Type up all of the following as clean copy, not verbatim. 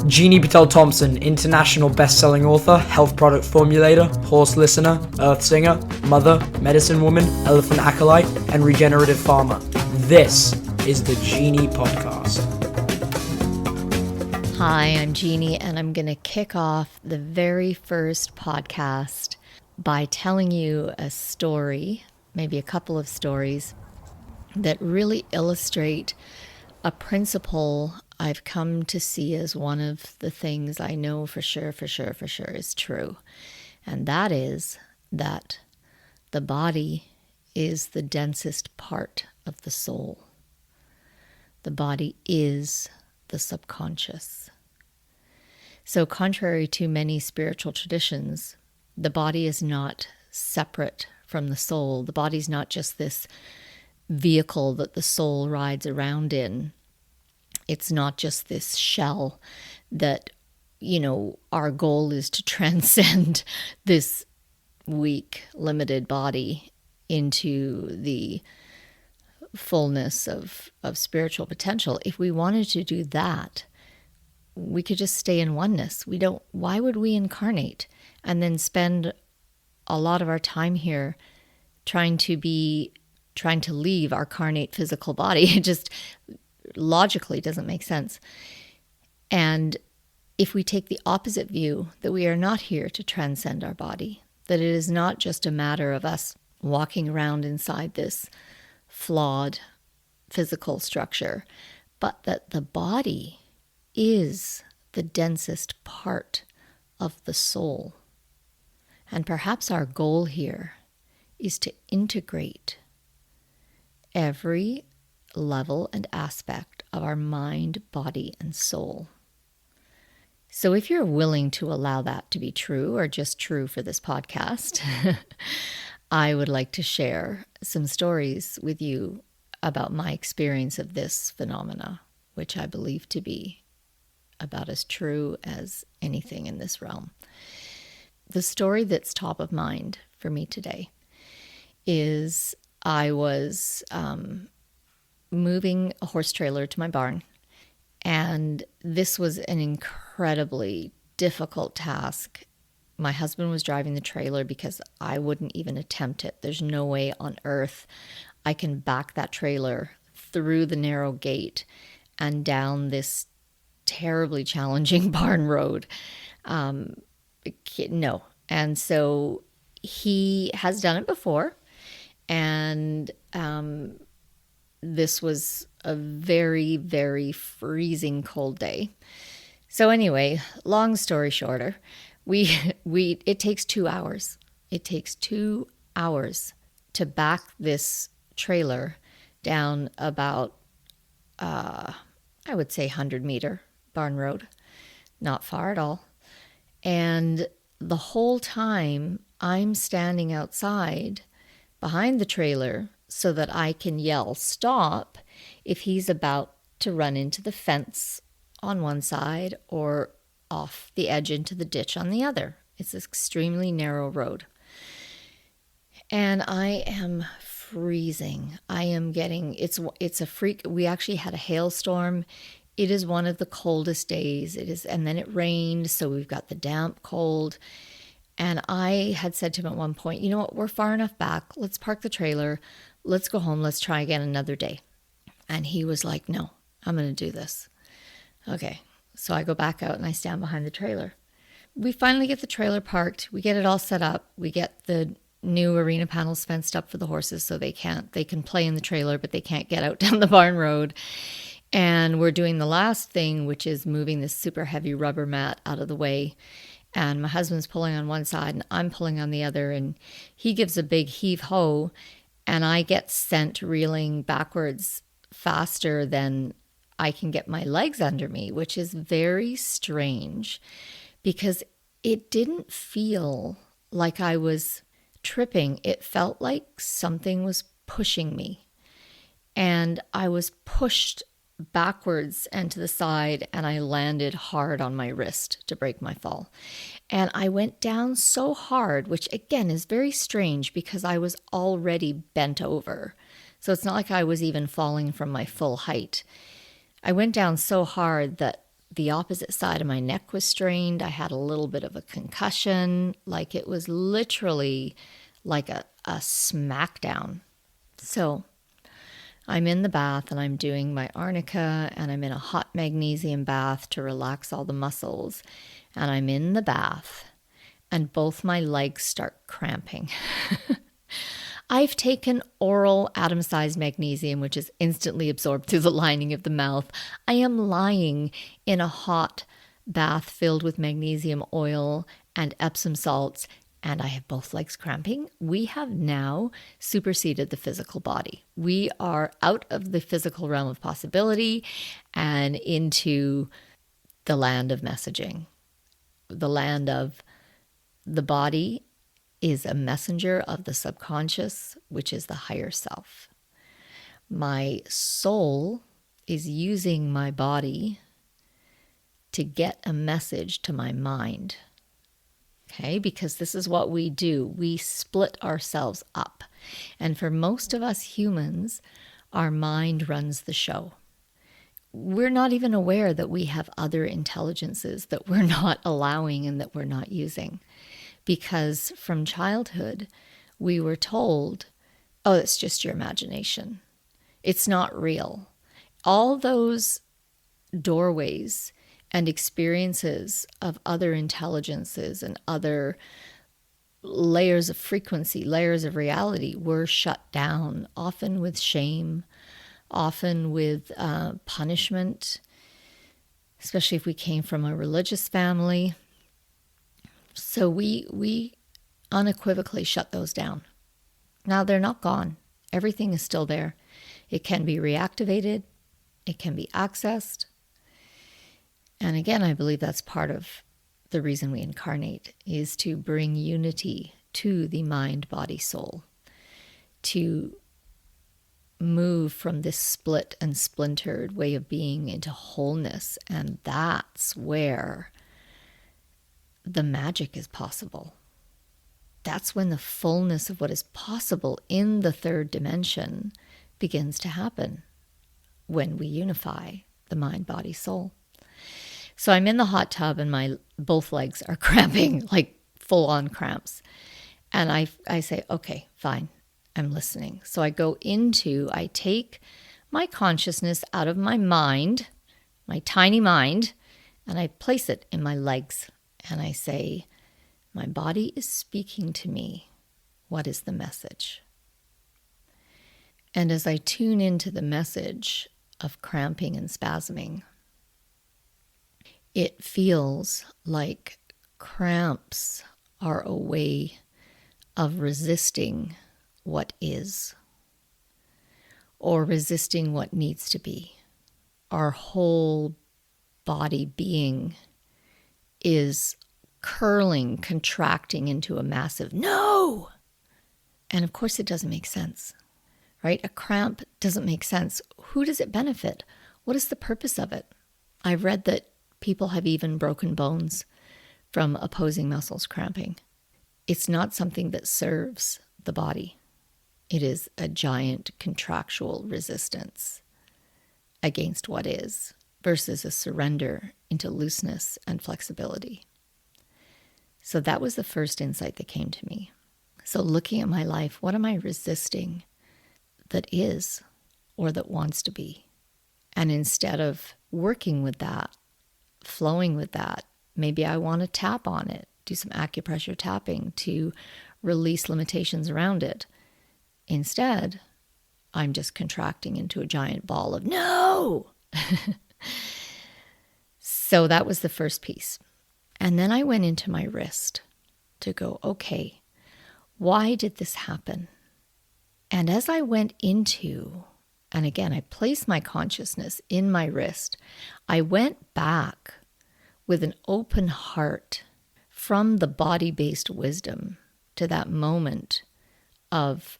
JINI Thompson, international best-selling author, health product formulator, horse listener, earth singer, mother, medicine woman, elephant acolyte, and regenerative farmer. This is the JINI Podcast. Hi, I'm JINI, and I'm going to kick off the very first podcast by telling you a story, maybe a couple of stories, that really illustrate a principle I've come to see as one of the things I know for sure is true. And that is that the body is the densest part of the soul. The body is the subconscious. So contrary to many spiritual traditions, the body is not separate from the soul. The body's not just this vehicle that the soul rides around in. It's not just this shell that, our goal is to transcend this weak, limited body into the fullness of spiritual potential. If we wanted to do that, we could just stay in oneness. Why would we incarnate and then spend a lot of our time here trying to leave our carnate physical body? It just logically doesn't make sense. And if we take the opposite view, that we are not here to transcend our body, that it is not just a matter of us walking around inside this flawed physical structure, but that the body is the densest part of the soul. And perhaps our goal here is to integrate every level and aspect of our mind, body, and soul. So if you're willing to allow that to be true, or just true for this podcast, I would like to share some stories with you about my experience of this phenomena, which I believe to be about as true as anything in this realm. The story that's top of mind for me today is I was moving a horse trailer to my barn, and this was an incredibly difficult task. My husband was driving the trailer because I wouldn't even attempt it. There's no way on earth I can back that trailer through the narrow gate and down this terribly challenging barn road. No. And so he has done it before, and this was a very, very freezing cold day. So anyway, long story shorter, it takes 2 hours. It takes 2 hours to back this trailer down about, I would say 100-meter barn road. Not far at all. And the whole time I'm standing outside behind the trailer so that I can yell stop if he's about to run into the fence on one side or off the edge into the ditch on the other. It's an extremely narrow road. And I am freezing. I am getting, it's a freak. We actually had a hailstorm. It is one of the coldest days. It is, and then it rained, so we've got the damp cold. And I had said to him at one point, you know what, we're far enough back. Let's park the trailer. Let's go home. Let's try again another day. And he was like, no, I'm going to do this. Okay. So I go back out and I stand behind the trailer. We finally get the trailer parked. We get it all set up. We get the new arena panels fenced up for the horses so they can play in the trailer, but they can't get out down the barn road. And we're doing the last thing, which is moving this super heavy rubber mat out of the way. And my husband's pulling on one side and I'm pulling on the other. And he gives a big heave-ho and I get sent reeling backwards faster than I can get my legs under me, which is very strange because it didn't feel like I was tripping. It felt like something was pushing me. And I was pushed backwards and to the side, and I landed hard on my wrist to break my fall. And I went down so hard, which again is very strange because I was already bent over. So it's not like I was even falling from my full height. I went down so hard that The opposite side of my neck was strained. I had a little bit of a concussion. Like it was literally like a smackdown. So I'm in the bath and I'm doing my arnica and I'm in a hot magnesium bath to relax all the muscles. And I'm in the bath and both my legs start cramping. I've taken oral atom-sized magnesium, which is instantly absorbed through the lining of the mouth. I am lying in a hot bath filled with magnesium oil and Epsom salts, and I have both legs cramping. We have now superseded the physical body. We are out of the physical realm of possibility and into the land of messaging, the land of the body is a messenger of the subconscious, which is the higher self. My soul is using my body to get a message to my mind. Okay, because this is what we do. We split ourselves up. And for most of us humans, our mind runs the show. We're not even aware that we have other intelligences that we're not allowing and that we're not using. Because from childhood, we were told, oh, it's just your imagination. It's not real. All those doorways and experiences of other intelligences and other layers of frequency, layers of reality were shut down, often with shame, often with punishment, especially if we came from a religious family. So we unequivocally shut those down. Now they're not gone. Everything is still there. It can be reactivated. It can be accessed. And again, I believe that's part of the reason we incarnate, is to bring unity to the mind, body, soul, to move from this split and splintered way of being into wholeness. And that's where the magic is possible. That's when the fullness of what is possible in the third dimension begins to happen, when we unify the mind, body, soul. So I'm in the hot tub and my both legs are cramping, like full-on cramps. And I say, okay, fine, I'm listening. So I take my consciousness out of my mind, my tiny mind, and I place it in my legs. And I say, my body is speaking to me. What is the message? And as I tune into the message of cramping and spasming, it feels like cramps are a way of resisting what is, or resisting what needs to be. Our whole body being is curling, contracting into a massive no. And of course it doesn't make sense, right? A cramp doesn't make sense. Who does it benefit? What is the purpose of it? I've read that people have even broken bones from opposing muscles cramping. It's not something that serves the body. It is a giant contractual resistance against what is, versus a surrender into looseness and flexibility. So that was the first insight that came to me. So looking at my life, what am I resisting that is or that wants to be? And instead of working with that, flowing with that, maybe I want to tap on it, do some acupressure tapping to release limitations around it. Instead, I'm just contracting into a giant ball of no. So that was the first piece. And then I went into my wrist to go, okay, why did this happen? And as I went into, and again, I placed my consciousness in my wrist, I went back with an open heart from the body-based wisdom to that moment of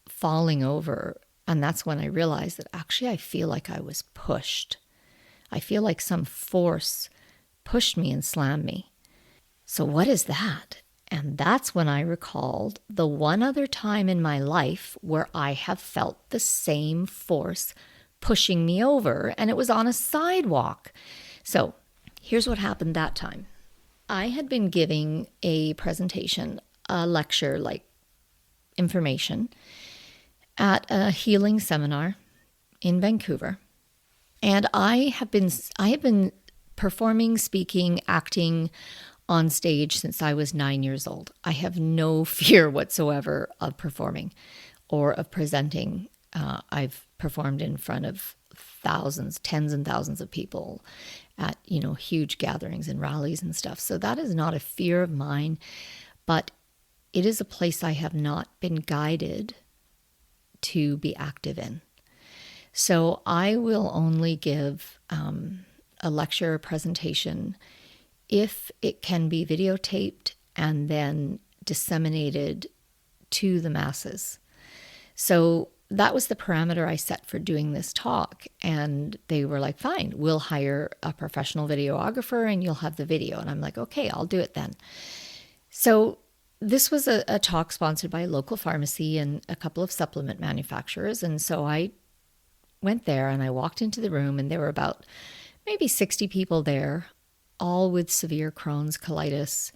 falling over. And that's when I realized that actually I feel like I was pushed. I feel like some force pushed me and slammed me. So what is that? And that's when I recalled the one other time in my life where I have felt the same force pushing me over, and it was on a sidewalk. So Here's what happened that time. I had been giving a presentation, a lecture, like information, at a healing seminar in Vancouver. And I have been performing, speaking, acting on stage since I was 9 years old. I have no fear whatsoever of performing or of presenting. I've performed in front of thousands, tens and thousands of people at, huge gatherings and rallies and stuff. So that is not a fear of mine, but it is a place I have not been guided to be active in. So I will only give a lecture or presentation if it can be videotaped and then disseminated to the masses. So that was the parameter I set for doing this talk. And they were like, fine, we'll hire a professional videographer and you'll have the video. And I'm like, okay, I'll do it then. So this was a talk sponsored by a local pharmacy and a couple of supplement manufacturers. And so I went there and I walked into the room, and there were about maybe 60 people there, all with severe Crohn's colitis.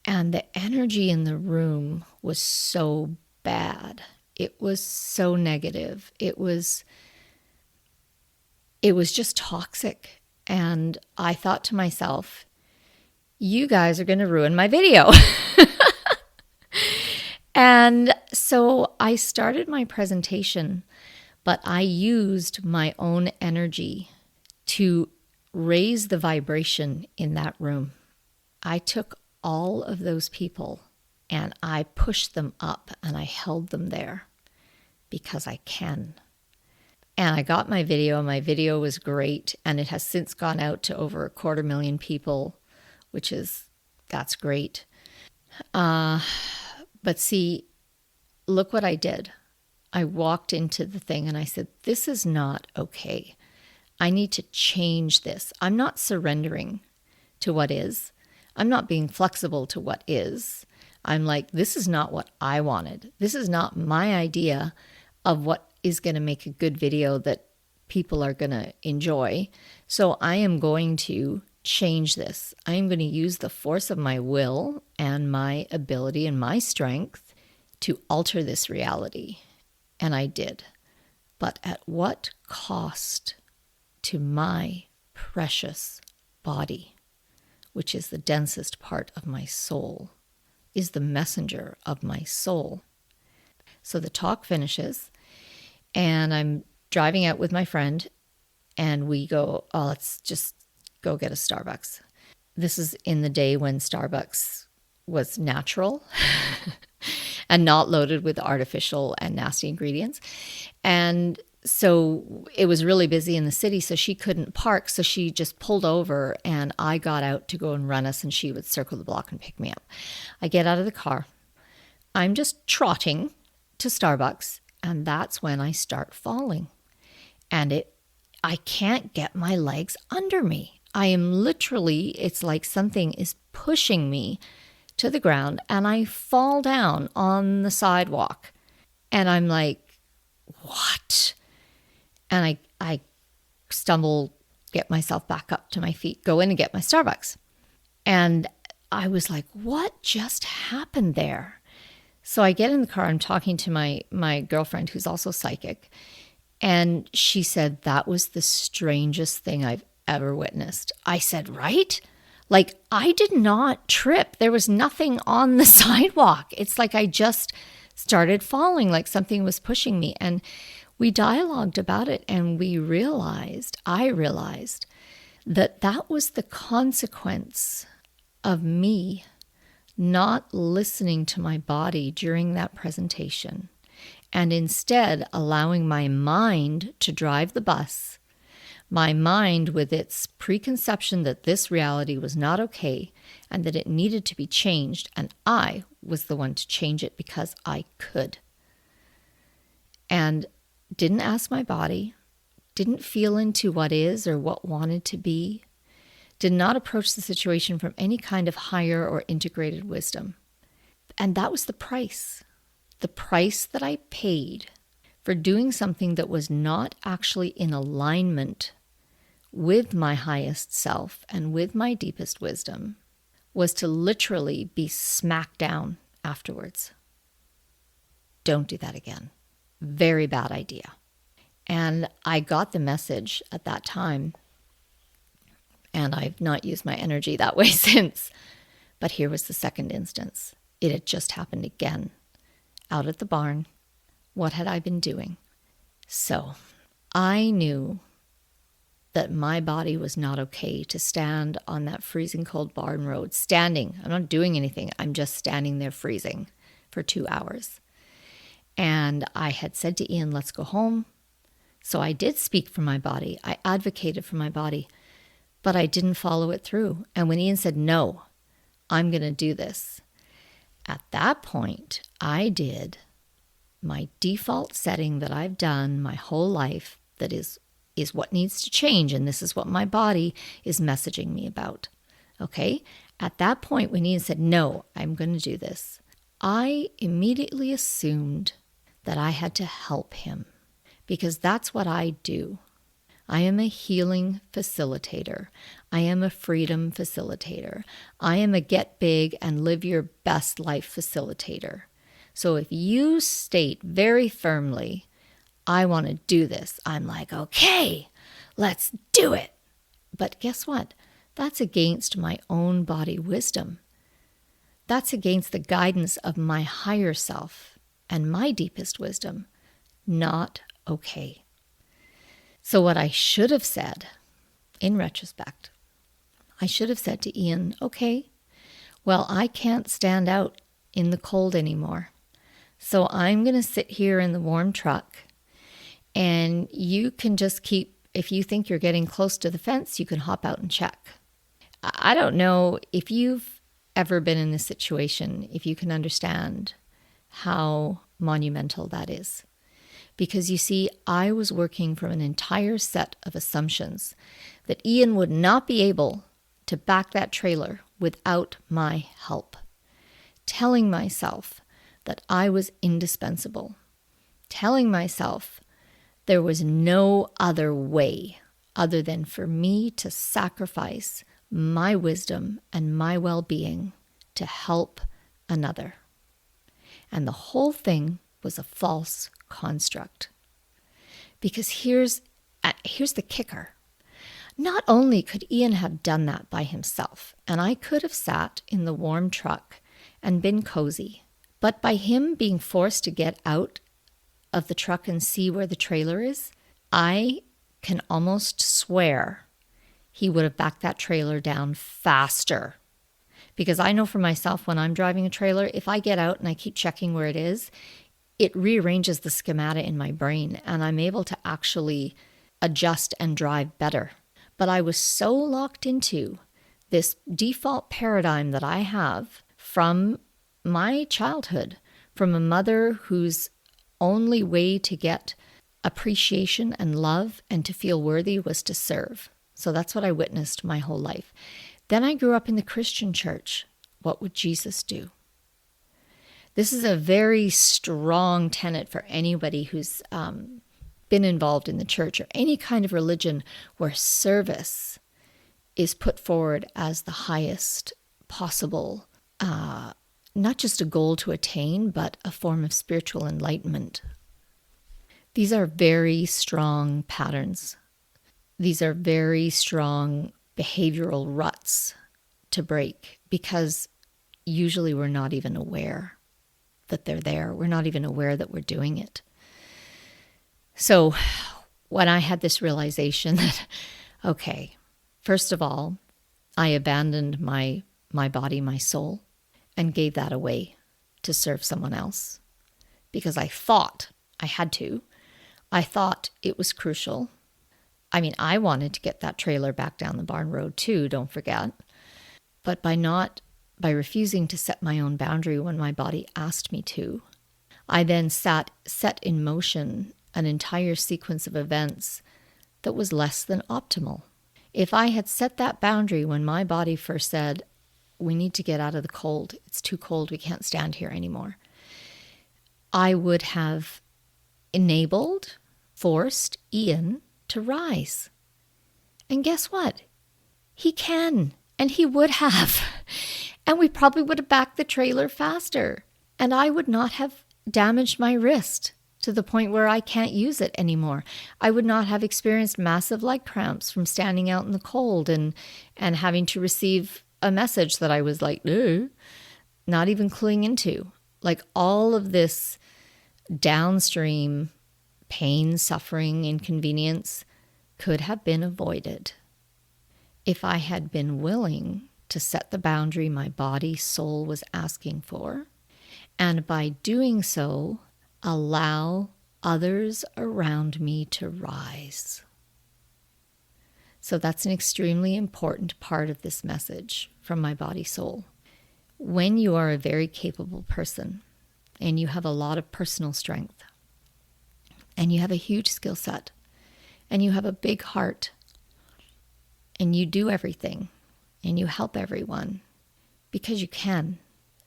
And the energy in the room was so bad. It was so negative. It was just toxic. And I thought to myself, you guys are going to ruin my video. And so I started my presentation, but I used my own energy to raise the vibration in that room. I took all of those people and I pushed them up and I held them there because I can. And I got my video. My video was great, and it has since gone out to over 250,000 people, that's great. But see, look what I did. I walked into the thing and I said, this is not okay. I need to change this. I'm not surrendering to what is. I'm not being flexible to what is. I'm like, this is not what I wanted. This is not my idea of what is going to make a good video that people are going to enjoy. So I am going to change this. I am going to use the force of my will and my ability and my strength to alter this reality. And I did. But at what cost to my precious body, which is the densest part of my soul, is the messenger of my soul. So the talk finishes, and I'm driving out with my friend, and we go, oh, let's just go get a Starbucks. This is in the day when Starbucks was natural and not loaded with artificial and nasty ingredients. And so it was really busy in the city, so she couldn't park. So she just pulled over, and I got out to go and run us, and she would circle the block and pick me up. I get out of the car. I'm just trotting to Starbucks, and that's when I start falling. And I can't get my legs under me. I am literally, it's like something is pushing me to the ground, and I fall down on the sidewalk. And I'm like, what? And I stumble, get myself back up to my feet, go in and get my Starbucks. And I was like, what just happened there? So I get in the car, I'm talking to my girlfriend who's also psychic. And she said, that was the strangest thing I've ever witnessed. I said, right? Like, I did not trip. There was nothing on the sidewalk. It's like I just started falling, like something was pushing me. And we dialogued about it, and I realized that was the consequence of me not listening to my body during that presentation, and instead allowing my mind to drive the bus, my mind with its preconception that this reality was not okay and that it needed to be changed, and I was the one to change it because I could. And didn't ask my body, didn't feel into what is or what wanted to be, did not approach the situation from any kind of higher or integrated wisdom. And that was the price that I paid for doing something that was not actually in alignment with my highest self and with my deepest wisdom was to literally be smacked down afterwards. Don't do that again. Very bad idea. And I got the message at that time, and I've not used my energy that way since. But here was the second instance. It had just happened again. Out at the barn, what had I been doing? So I knew that my body was not okay to stand on that freezing cold barn road, standing. I'm not doing anything. I'm just standing there freezing for 2 hours. And I had said to Ian, let's go home. So I did speak for my body. I advocated for my body, but I didn't follow it through. And when Ian said, no, I'm going to do this, at that point, I did my default setting that I've done my whole life that is what needs to change, and this is what my body is messaging me about. Okay? At that point, when Ian said, no, I'm going to do this, I immediately assumed that I had to help him, because that's what I do. I am a healing facilitator. I am a freedom facilitator. I am a get big and live your best life facilitator. So if you state very firmly, I want to do this, I'm like, okay, let's do it. But guess what? That's against my own body wisdom. That's against the guidance of my higher self and my deepest wisdom. Not okay. So what I should have said, in retrospect, I should have said to Ian, okay, well, I can't stand out in the cold anymore. So I'm going to sit here in the warm truck, and you can just keep, if you think you're getting close to the fence, you can hop out and check. I don't know if you've ever been in this situation, if you can understand how monumental that is. Because you see, I was working from an entire set of assumptions that Ian would not be able to back that trailer without my help. Telling myself that I was indispensable. Telling myself there was no other way other than for me to sacrifice my wisdom and my well-being to help another. And the whole thing was a false construct. Because here's the kicker. Not only could Ian have done that by himself, and I could have sat in the warm truck and been cozy, but by him being forced to get out of the truck and see where the trailer is, I can almost swear he would have backed that trailer down faster. Because I know for myself, when I'm driving a trailer, if I get out and I keep checking where it is, it rearranges the schemata in my brain, and I'm able to actually adjust and drive better. But I was so locked into this default paradigm that I have from my childhood, from a mother whose only way to get appreciation and love and to feel worthy was to serve. So that's what I witnessed my whole life. Then I grew up in the Christian church. What would Jesus do? This is a very strong tenet for anybody who's been involved in the church or any kind of religion where service is put forward as the highest possible, not just a goal to attain, but a form of spiritual enlightenment. These are very strong patterns. These are very strong behavioral ruts to break, because usually we're not even aware that they're there. We're not even aware that we're doing it. So when I had this realization that, okay, first of all, I abandoned my body, my soul, and gave that away to serve someone else because I thought I had to. I thought it was crucial. I mean, I wanted to get that trailer back down the barn road too, don't forget. But by refusing to set my own boundary when my body asked me to, I then set in motion an entire sequence of events that was less than optimal. If I had set that boundary when my body first said, we need to get out of the cold, it's too cold, we can't stand here anymore, I would have forced Ian to rise. And guess what? He can, and he would have. And we probably would have backed the trailer faster. And I would not have damaged my wrist to the point where I can't use it anymore. I would not have experienced massive leg cramps from standing out in the cold and having to receive a message that I was like, not even cluing into. Like all of this downstream pain, suffering, inconvenience could have been avoided if I had been willing to set the boundary my body, soul was asking for, and by doing so, allow others around me to rise. So that's an extremely important part of this message from my body, soul. When you are a very capable person and you have a lot of personal strength and you have a huge skill set and you have a big heart and you do everything and you help everyone because you can,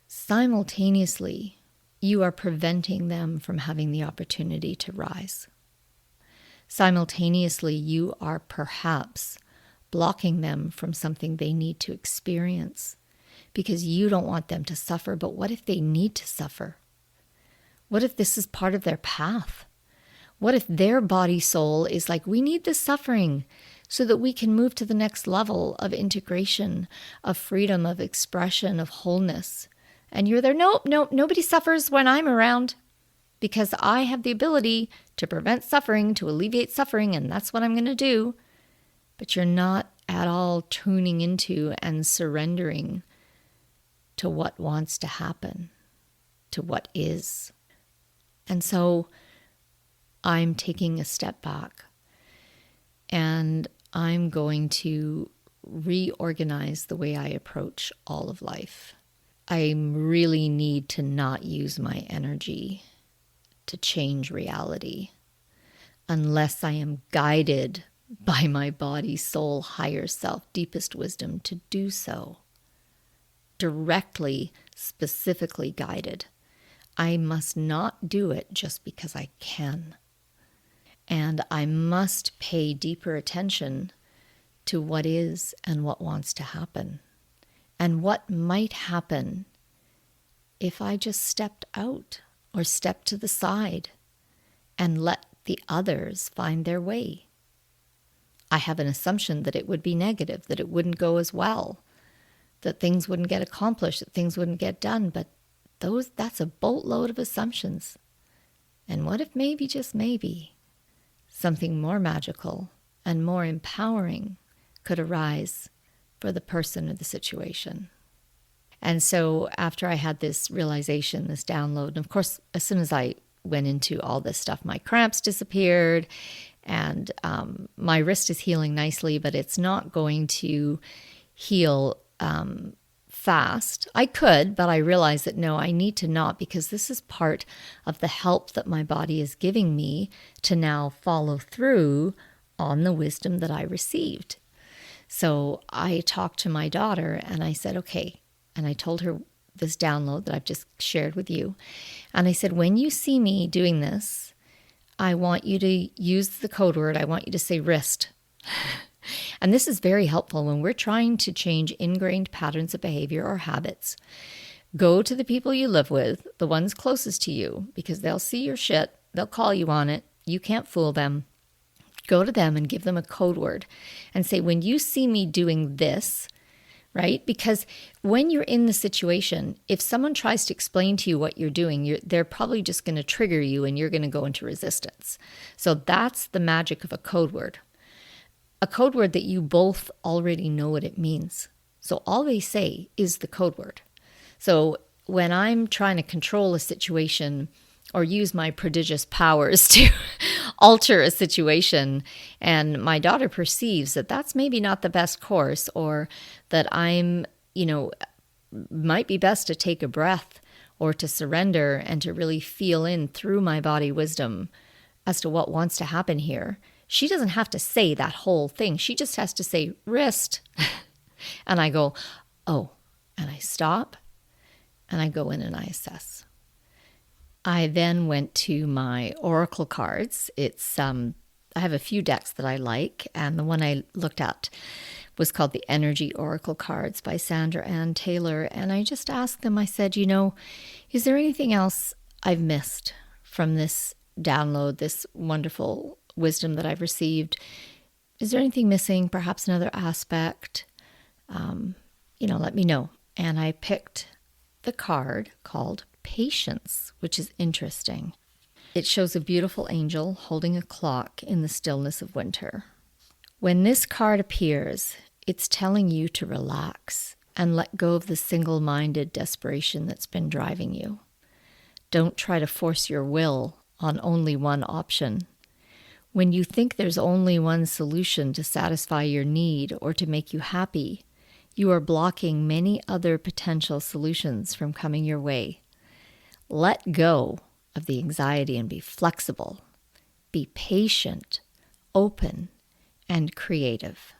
simultaneously, you are preventing them from having the opportunity to rise. Simultaneously, you are perhaps blocking them from something they need to experience because you don't want them to suffer. But what if they need to suffer? What if this is part of their path? What if their body soul is like, we need this suffering so that we can move to the next level of integration, of freedom, of expression, of wholeness. And you're there, nope, nobody suffers when I'm around because I have the ability to prevent suffering, to alleviate suffering, and that's what I'm going to do. But you're not at all tuning into and surrendering to what wants to happen, to what is. And so I'm taking a step back and I'm going to reorganize the way I approach all of life. I really need to not use my energy to change reality unless I am guided by my body, soul, higher self, deepest wisdom to do so. Directly, specifically guided. I must not do it just because I can. And I must pay deeper attention to what is and what wants to happen. And what might happen if I just stepped out or stepped to the side and let the others find their way. I have an assumption that it would be negative, that it wouldn't go as well, that things wouldn't get accomplished, that things wouldn't get done. But that's a boatload of assumptions. And what if maybe, just maybe, something more magical and more empowering could arise for the person or the situation? And so after I had this realization, this download, and of course, as soon as I went into all this stuff, my cramps disappeared and my wrist is healing nicely, but it's not going to heal fast. I could, but I realized that no, I need to not, because this is part of the help that my body is giving me to now follow through on the wisdom that I received. So I talked to my daughter and I said, okay, and I told her this download that I've just shared with you. And I said, when you see me doing this, I want you to use the code word. I want you to say wrist. And this is very helpful when we're trying to change ingrained patterns of behavior or habits. Go to the people you live with, the ones closest to you, because they'll see your shit. They'll call you on it. You can't fool them. Go to them and give them a code word and say, when you see me doing this, right? Because when you're in the situation, if someone tries to explain to you what you're doing, they're probably just going to trigger you and you're going to go into resistance. So that's the magic of a code word. A code word that you both already know what it means. So all they say is the code word. So when I'm trying to control a situation or use my prodigious powers to alter a situation, and my daughter perceives that that's maybe not the best course, or that I'm, might be best to take a breath or to surrender and to really feel in through my body wisdom as to what wants to happen here. She doesn't have to say that whole thing. She just has to say wrist. And I go, oh, and I stop and I go in and I assess. I then went to my oracle cards. It's I have a few decks that I like, and the one I looked at was called the Energy Oracle Cards by Sandra Ann Taylor. And I just asked them, I said, is there anything else I've missed from this download, this wonderful wisdom that I've received? Is there anything missing? Perhaps another aspect? Let me know. And I picked the card called Patience, which is interesting. It shows a beautiful angel holding a clock in the stillness of winter. When this card appears, it's telling you to relax and let go of the single-minded desperation that's been driving you. Don't try to force your will on only one option. When you think there's only one solution to satisfy your need or to make you happy, you are blocking many other potential solutions from coming your way. Let go of the anxiety and be flexible. Be patient, open, and creative.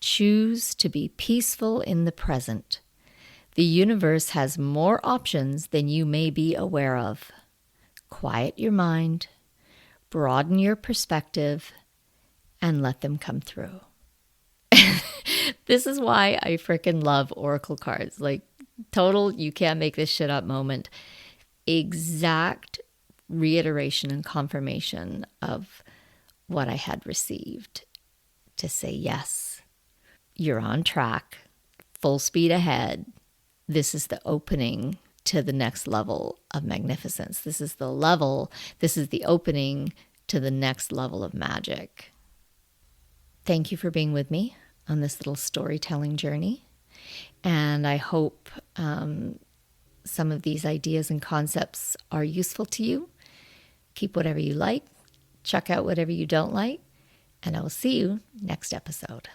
Choose to be peaceful in the present. The universe has more options than you may be aware of. Quiet your mind, broaden your perspective, and let them come through. This is why I freaking love Oracle cards. Like, total, you can't make this shit up moment. Exact reiteration and confirmation of what I had received to say, yes, you're on track, full speed ahead. This is the opening to the next level of magnificence. This is the opening to the next level of magic. Thank you for being with me on this little storytelling journey. And I hope some of these ideas and concepts are useful to you. Keep whatever you like, check out whatever you don't like, and I will see you next episode.